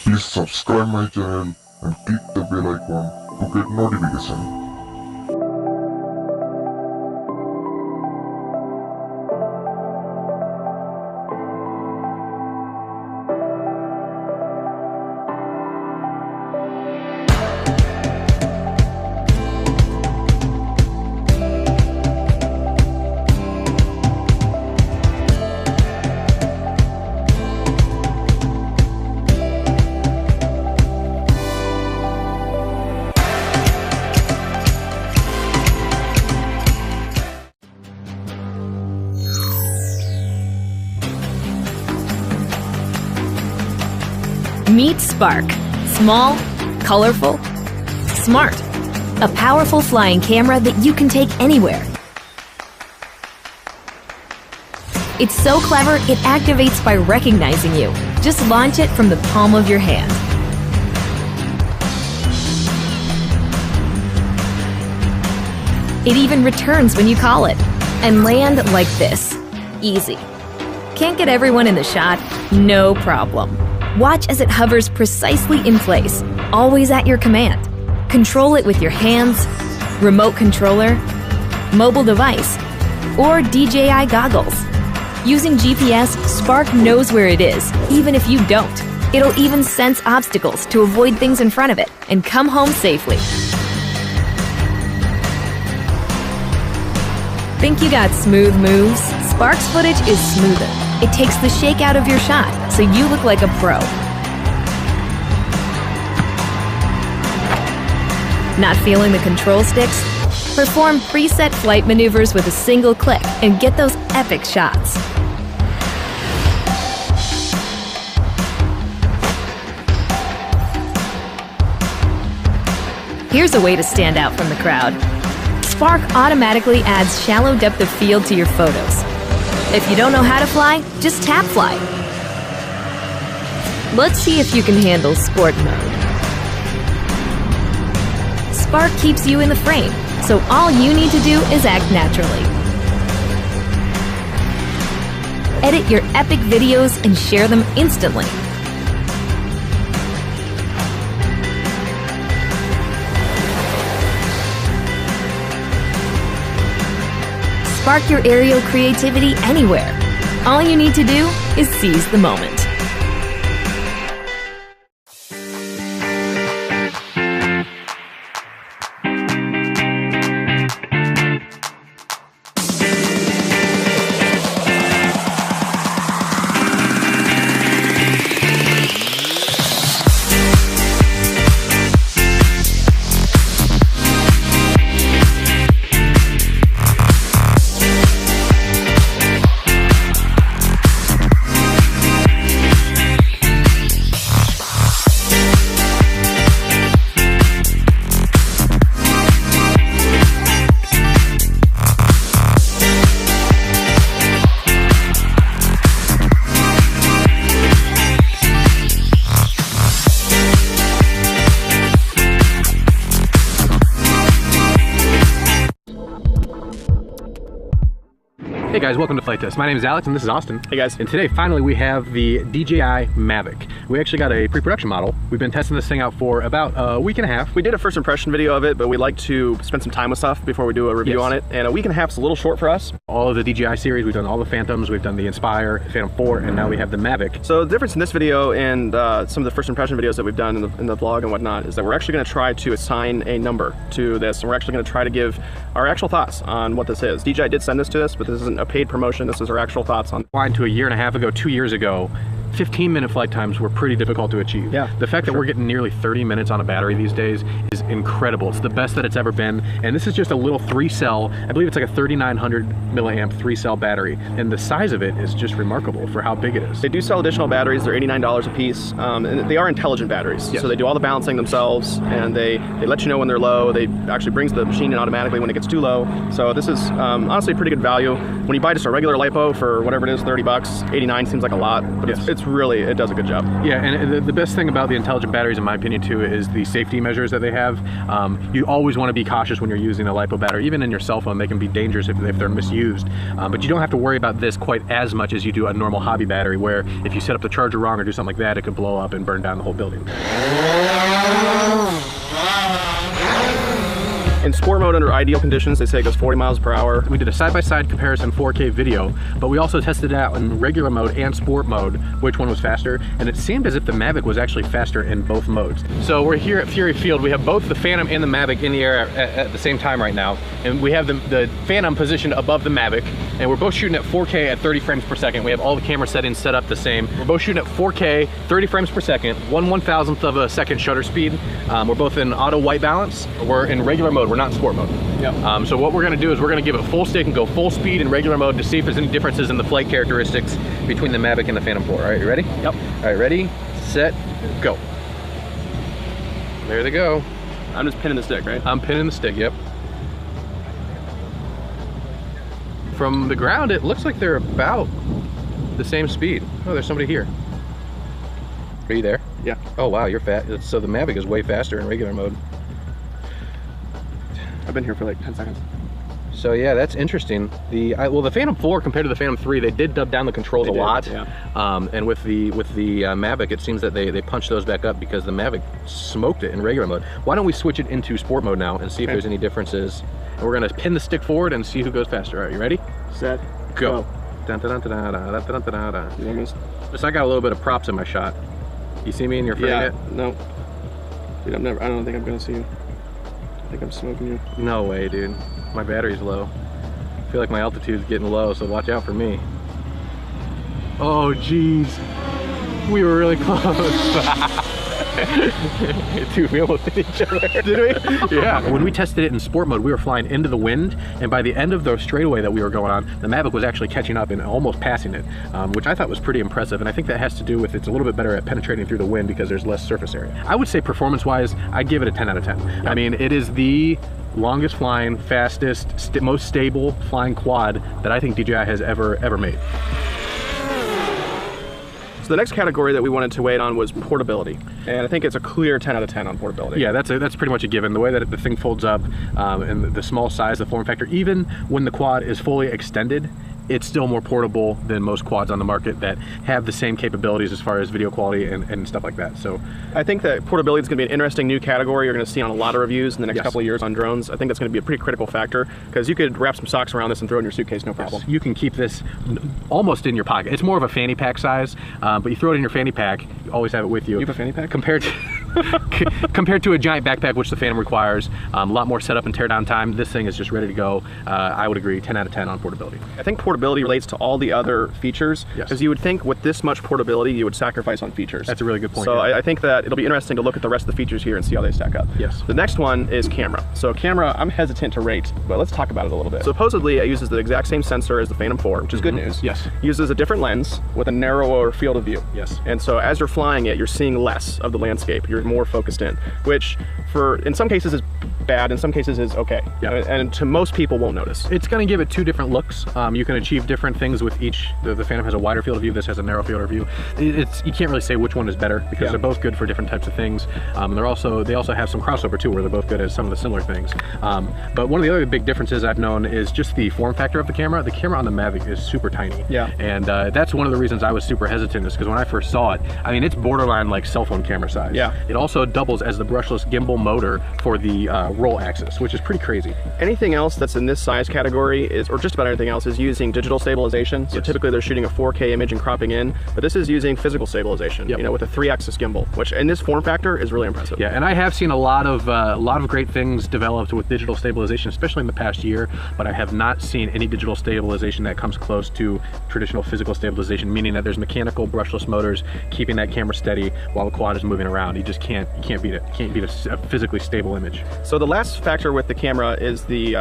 Please subscribe my channel and click the bell icon to get notification. Meet Spark. Small, colorful, smart. A powerful flying camera that you can take anywhere. It's so clever, it activates by recognizing you. Just launch it from the palm of your hand. It even returns when you call it. And land like this. Easy. Can't get everyone in the shot? No problem. Watch as it hovers precisely in place, always at your command. Control it with your hands, remote controller, mobile device, or DJI goggles. Using GPS, Spark knows where it is, even if you don't. It'll even sense obstacles to avoid things in front of it and come home safely. Think you got smooth moves? Spark's footage is smoother. It takes the shake out of your shot, so you look like a pro. Not feeling the control sticks? Perform preset flight maneuvers with a single click and get those epic shots. Here's a way to stand out from the crowd. Spark automatically adds shallow depth of field to your photos. If you don't know how to fly, just tap fly. Let's see if you can handle sport mode. Spark keeps you in the frame, so all you need to do is act naturally. Edit your epic videos and share them instantly. Spark your aerial creativity anywhere. All you need to do is seize the moment. Hey guys, welcome to Flight Test. My name is Alex and this is Austin. Hey guys. And today finally we have the DJI MAVIC. We actually got a pre-production model. We've been testing this thing out for about a week and a half. We did a first impression video of it, but we like to spend some time with stuff before we do a review on it. And a week and a half is a little short for us. All of the DJI series, we've done all the Phantoms, we've done the Inspire, Phantom 4, and now we have the MAVIC. So the difference in this video and some of the first impression videos that we've done in the vlog and whatnot is that we're actually going to try to assign a number to this, and we're actually going to try to give our actual thoughts on what this is. DJI did send this to us, but this isn't a paid promotion. This is our actual thoughts on. Flying to a year and a half ago, 2 years ago, 15-minute flight times were pretty difficult to achieve. Yeah, the fact that we're getting nearly 30 minutes on a battery these days is incredible. It's the best that it's ever been. And this is just a little 3-cell, I believe it's like a 3900 milliamp 3-cell battery. And the size of it is just remarkable for how big it is. They do sell additional batteries. They're $89 a piece. And they are intelligent batteries. Yes. So they do all the balancing themselves, and they let you know when they're low. They actually brings the machine in automatically when it gets too low. So this is honestly pretty good value. When you buy just a regular LiPo for whatever it is, 30 bucks, 89 seems like a lot, but it's it does a good job. Yeah, and the best thing about the intelligent batteries, in my opinion, too, is the safety measures that they have. You always want to be cautious when you're using a LiPo battery. Even in your cell phone, they can be dangerous if they're misused. But you don't have to worry about this quite as much as you do a normal hobby battery, where if you set up the charger wrong or do something like that, it could blow up and burn down the whole building. In sport mode, under ideal conditions, they say it goes 40 miles per hour. We did a side-by-side comparison 4K video, but we also tested it out in regular mode and sport mode, which one was faster, and it seemed as if the MAVIC was actually faster in both modes. So we're here at Fury Field. We have both the Phantom and the MAVIC in the air at the same time right now, and we have the Phantom positioned above the MAVIC, and we're both shooting at 4K at 30 frames per second. We have all the camera settings set up the same. We're both shooting at 4K, 30 frames per second, 1/1000th of a second shutter speed. We're both in auto white balance. We're in regular mode. We're not in sport mode. Yep. So what we're gonna do is we're gonna give it full stick and go full speed in regular mode to see if there's any differences in the flight characteristics between the MAVIC and the Phantom 4. All right, you ready? Yep. All right, ready, set, go. There they go. I'm just pinning the stick, right? I'm pinning the stick, yep. From the ground, it looks like they're about the same speed. Oh, there's somebody here. Are you there? Yeah. Oh, wow, you're fast. So the MAVIC is way faster in regular mode. I've been here for like 10 seconds. So yeah, that's interesting. Well, the Phantom 4 compared to the Phantom 3, they did dub down the controls a lot. Yeah. And with the MAVIC, it seems that they punched those back up because the MAVIC smoked it in regular mode. Why don't we switch it into sport mode now and see if there's any differences? And we're gonna pin the stick forward and see who goes faster. All right, you ready? Set, Go. go. Dun, dun, dun, dun, dun, dun, dun, dun, dun. You want me to... So I got a little bit of props in my shot. You see me in your frame yet? No. Dude, I don't think I'm gonna see you. I think I'm smoking you. No way, dude. My battery's low. I feel like my altitude's getting low, so watch out for me. Oh, geez. We were really close. Dude, we almost hit each other. Did we? Yeah. When we tested it in sport mode, we were flying into the wind, and by the end of the straightaway that we were going on, the MAVIC was actually catching up and almost passing it, which I thought was pretty impressive, and I think that has to do with it's a little bit better at penetrating through the wind because there's less surface area. I would say performance-wise, I'd give it a 10 out of 10. Yep. I mean, it is the longest flying, fastest, most stable flying quad that I think DJI has ever made. So the next category that we wanted to weigh on was portability, and I think it's a clear 10 out of 10 on portability. Yeah, that's pretty much a given. The way that the thing folds up, and the small size, the form factor, even when the quad is fully extended, it's still more portable than most quads on the market that have the same capabilities as far as video quality and stuff like that. So I think that portability is going to be an interesting new category you're going to see on a lot of reviews in the next couple of years on drones. I think that's going to be a pretty critical factor because you could wrap some socks around this and throw it in your suitcase, no problem. Yes, you can keep this almost in your pocket. It's more of a fanny pack size, but you throw it in your fanny pack, you always have it with you. You have a fanny pack? Compared to a giant backpack, which the Phantom requires, a lot more setup and teardown time, this thing is just ready to go. I would agree, 10 out of 10 on portability. I think portability relates to all the other features, because you would think with this much portability, you would sacrifice on features. That's a really good point. So I think that it'll be interesting to look at the rest of the features here and see how they stack up. Yes. The next one is camera. So camera, I'm hesitant to rate, but let's talk about it a little bit. Supposedly, it uses the exact same sensor as the Phantom 4, which is good news. Yes. Uses a different lens with a narrower field of view. Yes. And so as you're flying it, you're seeing less of the landscape. You're more focused in, which in some cases is bad, in some cases is okay. Yeah. And to most people won't notice. It's going to give it two different looks. You can achieve different things with each. The Phantom has a wider field of view, this has a narrow field of view. You can't really say which one is better because they're both good for different types of things. And they also have some crossover too, where they're both good at some of the similar things. But one of the other big differences I've known is just the form factor of the camera. The camera on the MAVIC is super tiny. Yeah. And that's one of the reasons I was super hesitant, is because when I first saw it, I mean, it's borderline like cell phone camera size. Yeah. It also doubles as the brushless gimbal motor for the roll axis, which is pretty crazy. Anything else that's in this size category is, or just about anything else, is using digital stabilization. So typically they're shooting a 4K image and cropping in, but this is using physical stabilization, you know, with a 3-axis gimbal, which in this form factor is really impressive. Yeah, and I have seen a lot of great things developed with digital stabilization, especially in the past year, but I have not seen any digital stabilization that comes close to traditional physical stabilization, meaning that there's mechanical brushless motors keeping that camera steady while the quad is moving around. You just can't beat it. You can't beat a physically stable image. So the last factor with the camera is the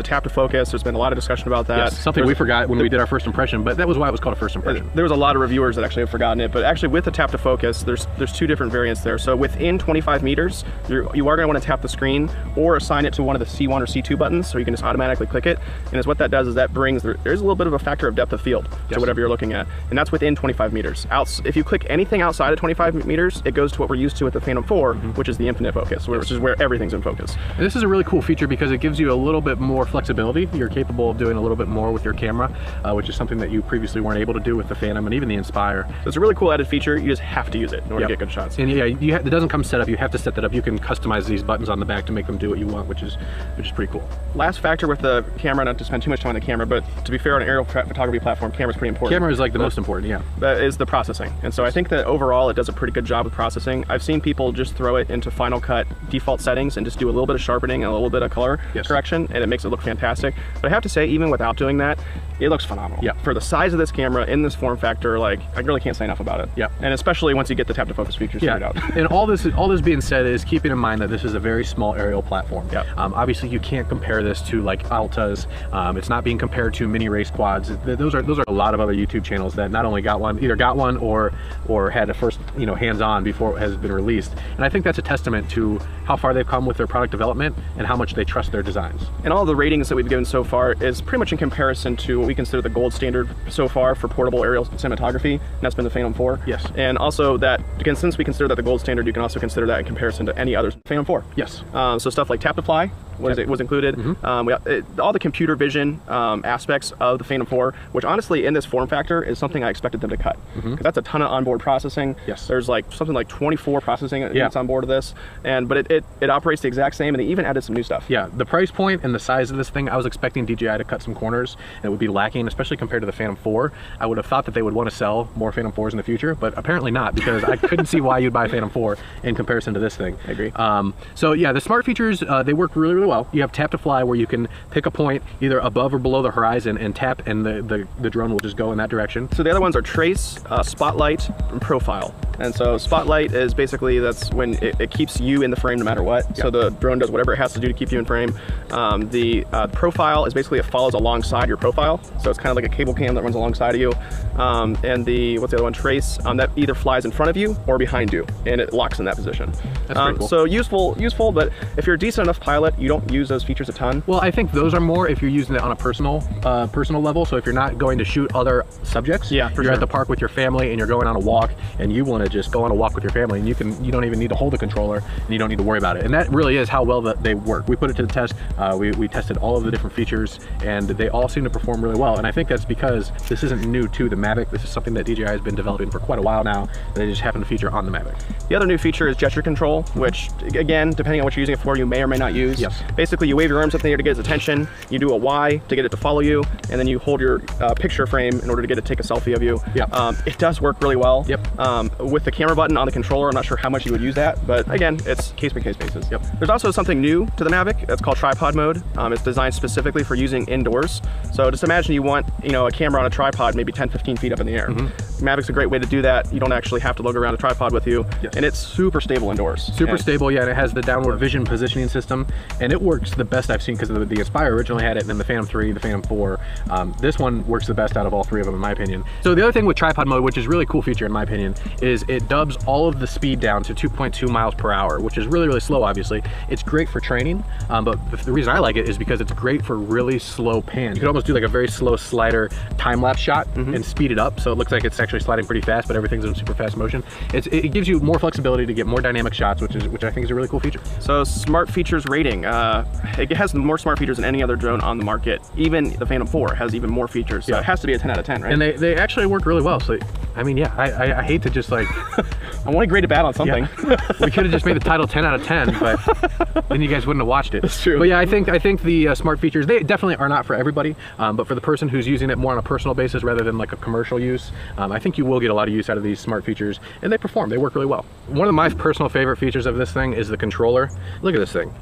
tap to focus. There's been a lot of discussion about that. Yes, something we forgot when we did our first impression, but that was why it was called a first impression. There was a lot of reviewers that actually have forgotten it, but actually with the tap to focus, there's two different variants there. So within 25 meters, you are going to want to tap the screen or assign it to one of the C1 or C2 buttons, so you can just automatically click it. And what that does is that brings, there's a little bit of a factor of depth of field to whatever you're looking at, and that's within 25 meters. If you click anything outside of 25 meters, it goes to what we're used to with the Phantom 4, which is the infinite focus, which is where everything's in focus. And this is a really cool feature because it gives you a little bit more flexibility. You're capable of doing a little bit more with your camera, which is something that you previously weren't able to do with the Phantom and even the Inspire. So it's a really cool added feature. You just have to use it in order to get good shots. And yeah, it doesn't come set up. You have to set that up. You can customize these buttons on the back to make them do what you want, which is pretty cool. Last factor with the camera, not to spend too much time on the camera, but to be fair, on an aerial photography platform, camera's pretty important. Camera is like the most important, yeah. That is the processing. And so I think that overall it does a pretty good job of processing. I've seen people just throw it into Final Cut default settings and just do a little bit of sharpening and a little bit of color correction, and it makes it look fantastic. But I have to say, even without doing that, it looks phenomenal. Yeah. For the size of this camera in this form factor, like, I really can't say enough about it. Yeah. And especially once you get the tap to focus features figured out. And all this being said is keeping in mind that this is a very small aerial platform. Yeah. Obviously you can't compare this to like Altas. It's not being compared to mini race quads. Those are a lot of other YouTube channels that not only either got one or had a first hands-on before it has been released. And I think that's a testament to how far they've come with their product development and how much they trust their designs. And all the ratings that we've given so far is pretty much in comparison to what we consider the gold standard so far for portable aerial cinematography, and that's been the Phantom 4. Yes. And also that, again, since we consider that the gold standard, you can also consider that in comparison to any other Phantom 4. Yes. So stuff like tap to fly was included. All the computer vision aspects of the Phantom 4, which honestly in this form factor is something I expected them to cut, because that's a ton of onboard processing. Yes. There's like something like 24 processing units on board of this, but it operates the exact same, and they even added some new stuff. Yeah, the price point and the size of this thing, I was expecting DJI to cut some corners, and it would be lacking, especially compared to the Phantom 4. I would have thought that they would want to sell more Phantom 4s in the future, but apparently not, because I couldn't see why you'd buy a Phantom 4 in comparison to this thing. I agree. So yeah, the smart features, they work really, really well. You have tap to fly, where you can pick a point either above or below the horizon and tap, and the drone will just go in that direction. So the other ones are trace, spotlight, and profile. And so spotlight is basically, that's when it keeps you in the frame no matter what. Yeah. So the drone does whatever it has to do to keep you in frame. The profile is basically, it follows alongside your profile. So it's kind of like a cable cam that runs alongside of you. And what's the other one? Trace, that either flies in front of you or behind you, and it locks in that position. That's pretty cool. So useful, but if you're a decent enough pilot, you don't use those features a ton. Well, I think those are more if you're using it on a personal level. So if you're not going to shoot other subjects, yeah, you're at the park with your family and you're going on a walk, and you want to just go on a walk with your family, and you don't even need to hold the controller, and you don't need to worry about it. And that really is how well that they work. We put it to the test. We tested all of the different features, and they all seem to perform really well. And I think that's because this isn't new to the MAVIC. This is something that DJI has been developing for quite a while now. They just happen to feature on the MAVIC. The other new feature is gesture control, which again, depending on what you're using it for, you may or may not use. Yes. Basically, you wave your arms up in the air to get its attention. You do a Y to get it to follow you, and then you hold your picture frame in order to get it to take a selfie of you. Yeah. It does work really well. Yep. With the camera button on the controller, I'm not sure how much you would use that, but again, it's case-by-case basis. Yep. There's also something new to the MAVIC. That's called tripod mode. It's designed specifically for using indoors. So just imagine you want, a camera on a tripod, maybe 10, 15 feet up in the air. MAVIC's a great way to do that. You don't actually have to lug around a tripod with you, and it's super stable indoors. Super stable, yeah, and it has the downward vision positioning system, and it works the best I've seen, because the Inspire originally had it, and then the Phantom 3, the Phantom 4. This one works the best out of all three of them, in my opinion. So the other thing with tripod mode, which is a really cool feature in my opinion, is it dubs all of the speed down to 2.2 miles per hour, which is really, really slow, obviously. It's great for training, but the reason I like it is because it's great for really slow pans. You could almost do like a very slow slider time-lapse shot and speed it up, so it looks like it's actually sliding pretty fast, but everything's in super fast motion. It gives you more flexibility to get more dynamic shots, which I think is a really cool feature. So smart features rating, it has more smart features than any other drone on the market. Even the Phantom 4 has even more features, so it has to be a 10 out of 10, right? And they actually work really well. So I mean, yeah, I hate to just like I want to grade it bad on something. Yeah. We could have just made the title 10 out of 10, but then you guys wouldn't have watched it. That's true. But yeah, I think the smart features, they definitely are not for everybody, but for the person who's using it more on a personal basis rather than like a commercial use, I think you will get a lot of use out of these smart features, and they perform. They work really well. One of my personal favorite features of this thing is the controller. Look at this thing.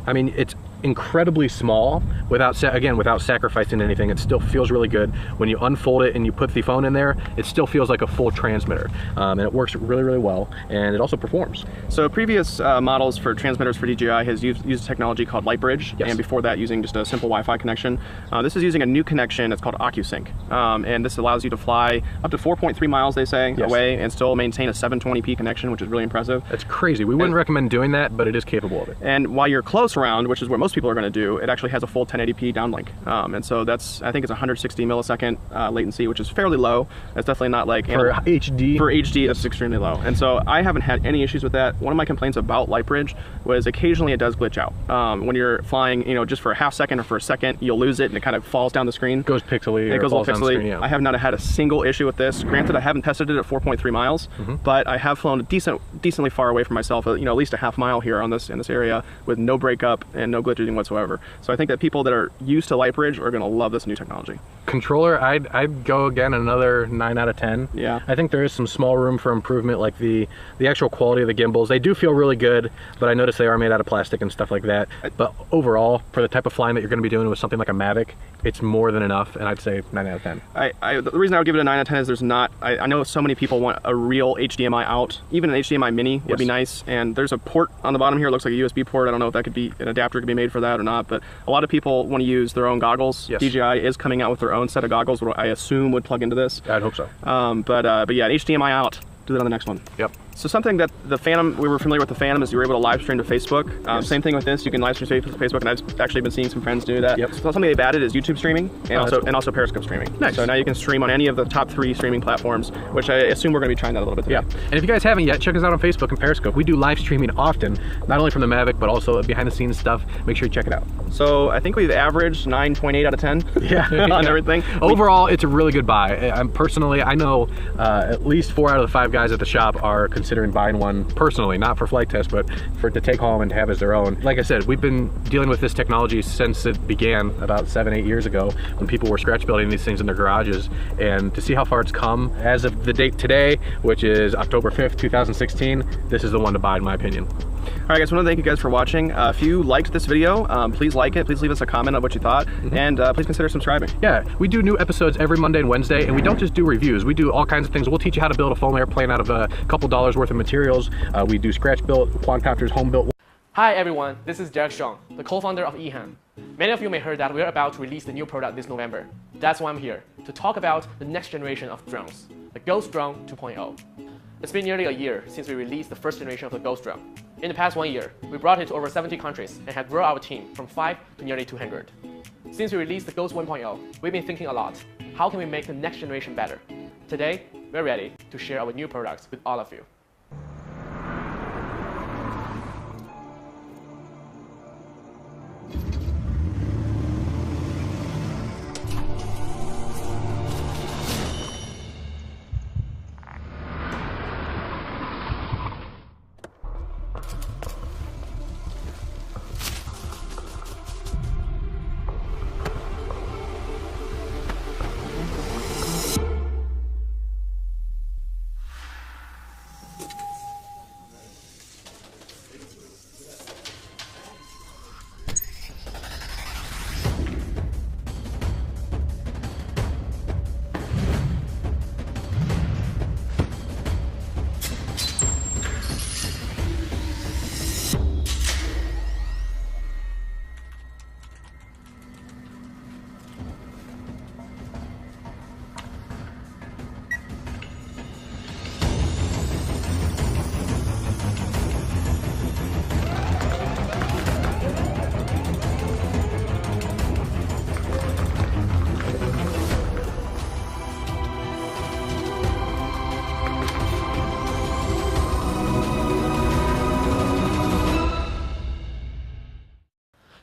I mean, it's incredibly small without sacrificing anything. It still feels really good. When you unfold it and you put the phone in there, it still feels like a full transmitter, and it works really, really well, and it also performs. So previous models for transmitters for DJI has used technology called LightBridge, Yes. and before that using just a simple Wi-Fi connection. This is using a new connection. It's called OcuSync, and this allows you to fly up to 4.3 miles, they say, Yes. away, and still maintain a 720p connection, which is really impressive. That's crazy. We wouldn't recommend doing that, but it is capable of it. And while you're close around, which is what most people are going to do, it actually has a full 1080p downlink, and so that's, I think it's 160 millisecond latency, which is fairly low. That's definitely not like For HD? For HD, that's extremely low. And so I haven't had any issues with that. One of my complaints about LightBridge was occasionally it does glitch out. When you're flying, you know, just for a half second or for a second, you'll lose it and it kind of falls down the screen. It goes pixely. It goes all pixely. Screen, yeah. I have not had a single issue with this. Granted, I haven't tested it at 4.3 miles, but I have flown decently far away from myself, you know, at least a half mile here in this area with no breakup and no glitching whatsoever. So I think that people that are used to LightBridge are going to love this new technology. Controller, I'd go again another 9 out of 10. Yeah. I think there is some small room for improvement, like the actual quality of the gimbals. They do feel really good, but I notice they are made out of plastic and stuff like that. But overall, for the type of flying that you're going to be doing with something like a MAVIC, it's more than enough, and I'd say 9 out of 10. The reason I would give it a 9 out of 10 is there's not, I know so many people want a real HDMI out. Even an HDMI mini would be nice, and there's a port on the bottom here. It looks like a USB port. I don't know if that could be, an adapter could be made for that or not, but a lot of people want to use their own goggles. Yes. DJI is coming out with their own set of goggles, what I assume would plug into this. I'd hope so. But yeah, HDMI out. Do that on the next one. Yep. So something that the Phantom, we were familiar with the Phantom, is you were able to live stream to Facebook. Same thing with this, you can live stream to Facebook, and I've actually been seeing some friends do that. Yep. So something they've added is YouTube streaming, and cool. also Periscope streaming. Nice. So now you can stream on any of the top 3 streaming platforms, which I assume we're going to be trying that a little bit today. Yeah, and if you guys haven't yet, check us out on Facebook and Periscope. We do live streaming often, not only from the MAVIC, but also behind the scenes stuff. Make sure you check it out. So I think we've averaged 9.8 out of 10 on everything. Overall, it's a really good buy. I know at least 4 out of the 5 guys at the shop are considering buying one personally, not for flight test, but to take home and to have as their own. Like I said, we've been dealing with this technology since it began about 7-8 years ago when people were scratch building these things in their garages, and to see how far it's come as of the date today, which is October 5th, 2016, this is the one to buy in my opinion. All right, guys, I want to thank you guys for watching. If you liked this video, please like it. Please leave us a comment on what you thought, and please consider subscribing. Yeah, we do new episodes every Monday and Wednesday, and we don't just do reviews. We do all kinds of things. We'll teach you how to build a foam airplane out of a couple dollars worth of materials. We do scratch built, quadcopters, home built. Hi everyone, this is Derek Strong, the co-founder of EHAM. Many of you may heard that we're about to release the new product this November. That's why I'm here, to talk about the next generation of drones, the Ghost Drone 2.0. It's been nearly a year since we released the first generation of the Ghost Drone. In the past 1 year, we brought it to over 70 countries and have grown our team from 5 to nearly 200. Since we released the Ghost 1.0, we've been thinking a lot. How can we make the next generation better? Today, we're ready to share our new products with all of you.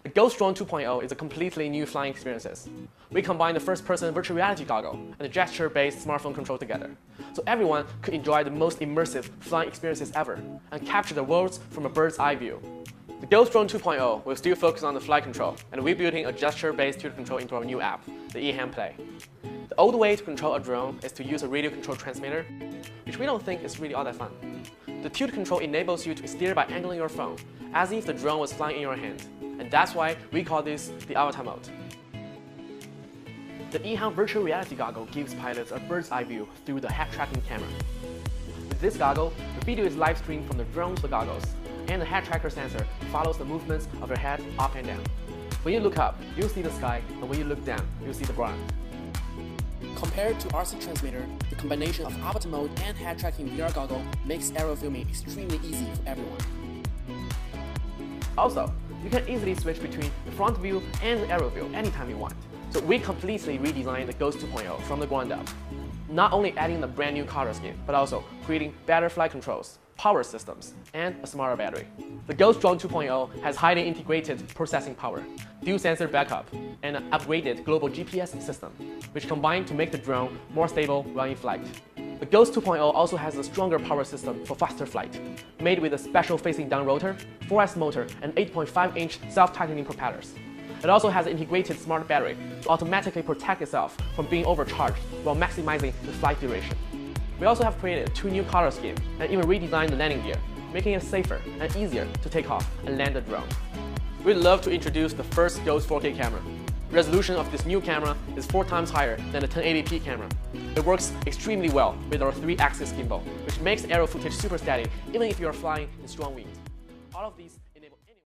The Ghost Drone 2.0 is a completely new flying experience. We combine the first-person virtual reality goggle and the gesture-based smartphone control together, so everyone could enjoy the most immersive flying experiences ever and capture the world from a bird's eye view. The Ghost Drone 2.0 will still focus on the flight control, and we're building a gesture-based tilt control into our new app, the EHAM Play. The old way to control a drone is to use a radio control transmitter, which we don't think is really all that fun. The tilt control enables you to steer by angling your phone, as if the drone was flying in your hand. And that's why we call this the avatar mode. The EHang virtual reality goggle gives pilots a bird's eye view through the head tracking camera. With this goggle, the video is live streamed from the drone to the goggles, and the head tracker sensor follows the movements of your head up and down. When you look up, you'll see the sky, and when you look down, you'll see the ground. Compared to RC transmitter, the combination of avatar mode and head tracking VR goggle makes aerial filming extremely easy for everyone. Also, you can easily switch between the front view and the aerial view anytime you want. So we completely redesigned the Ghost 2.0 from the ground up. Not only adding the brand new color scheme, but also creating better flight controls, power systems, and a smarter battery. The Ghost Drone 2.0 has highly integrated processing power, dual sensor backup, and an upgraded global GPS system, which combine to make the drone more stable while in flight. The Ghost 2.0 also has a stronger power system for faster flight, made with a special facing down rotor, 4S motor, and 8.5-inch self-tightening propellers. It also has an integrated smart battery to automatically protect itself from being overcharged while maximizing the flight duration. We also have created 2 new color schemes and even redesigned the landing gear, making it safer and easier to take off and land the drone. We'd love to introduce the first Ghost 4K camera. The resolution of this new camera is 4 times higher than the 1080p camera. It works extremely well with our 3-axis gimbal, which makes aerial footage super steady even if you are flying in strong winds. All of these